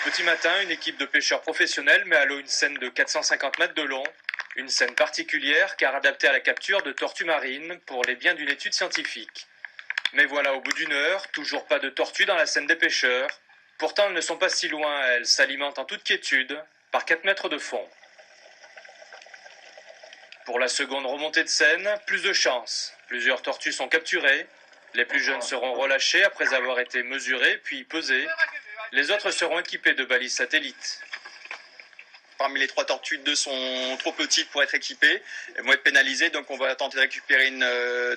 Petit matin, une équipe de pêcheurs professionnels met à l'eau une seine de 450 mètres de long. Une seine particulière car adaptée à la capture de tortues marines pour les biens d'une étude scientifique. Mais voilà, au bout d'une heure, toujours pas de tortues dans la seine des pêcheurs. Pourtant, elles ne sont pas si loin, elles s'alimentent en toute quiétude par 4 mètres de fond. Pour la seconde remontée de seine, plus de chance. Plusieurs tortues sont capturées. Les plus jeunes seront relâchés après avoir été mesurés puis pesés. Les autres seront équipés de balises satellites. Parmi les 3 tortues, 2 sont trop petites pour être équipées. Elles vont être pénalisées, donc on va tenter de récupérer une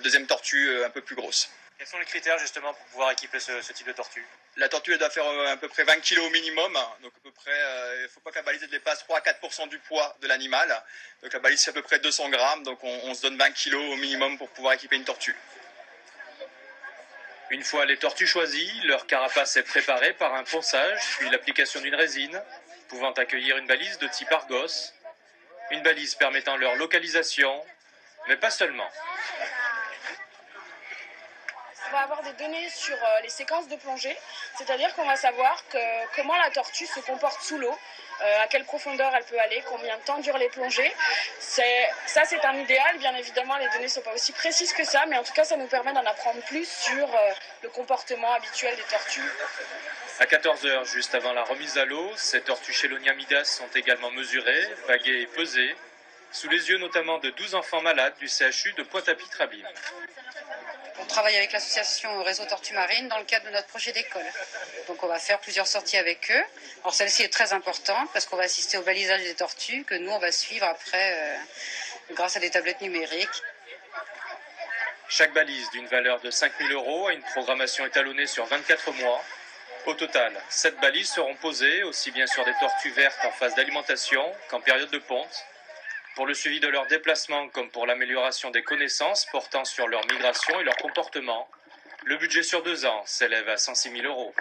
deuxième tortue un peu plus grosse. Quels sont les critères justement pour pouvoir équiper ce type de tortue? La tortue elle doit faire à peu près 20 kg au minimum, donc à peu près, il ne faut pas que la balise dépasse 3 à 4% du poids de l'animal. Donc la balise c'est à peu près 200 grammes, donc on se donne 20 kg au minimum pour pouvoir équiper une tortue. Une fois les tortues choisies, leur carapace est préparée par un ponçage, puis l'application d'une résine, pouvant accueillir une balise de type Argos, une balise permettant leur localisation, mais pas seulement. On va avoir des données sur les séquences de plongée, c'est-à-dire qu'on va savoir comment la tortue se comporte sous l'eau, à quelle profondeur elle peut aller, combien de temps durent les plongées. C'est un idéal, bien évidemment les données ne sont pas aussi précises que ça, mais en tout cas ça nous permet d'en apprendre plus sur le comportement habituel des tortues. À 14 h, juste avant la remise à l'eau, ces tortues Chelonia midas sont également mesurées, vaguées et pesées, sous les yeux notamment de 12 enfants malades du CHU de Pointe-à-Pitre-Abîme. On travaille avec l'association Réseau Tortues Marines dans le cadre de notre projet d'école. Donc on va faire plusieurs sorties avec eux. Alors celle-ci est très importante parce qu'on va assister au balisage des tortues que nous on va suivre après grâce à des tablettes numériques. Chaque balise d'une valeur de 5 000 € a une programmation étalonnée sur 24 mois. Au total, 7 balises seront posées, aussi bien sur des tortues vertes en phase d'alimentation qu'en période de ponte, pour le suivi de leur déplacement comme pour l'amélioration des connaissances portant sur leur migration et leur comportement. Le budget sur 2 ans s'élève à 106 000 €.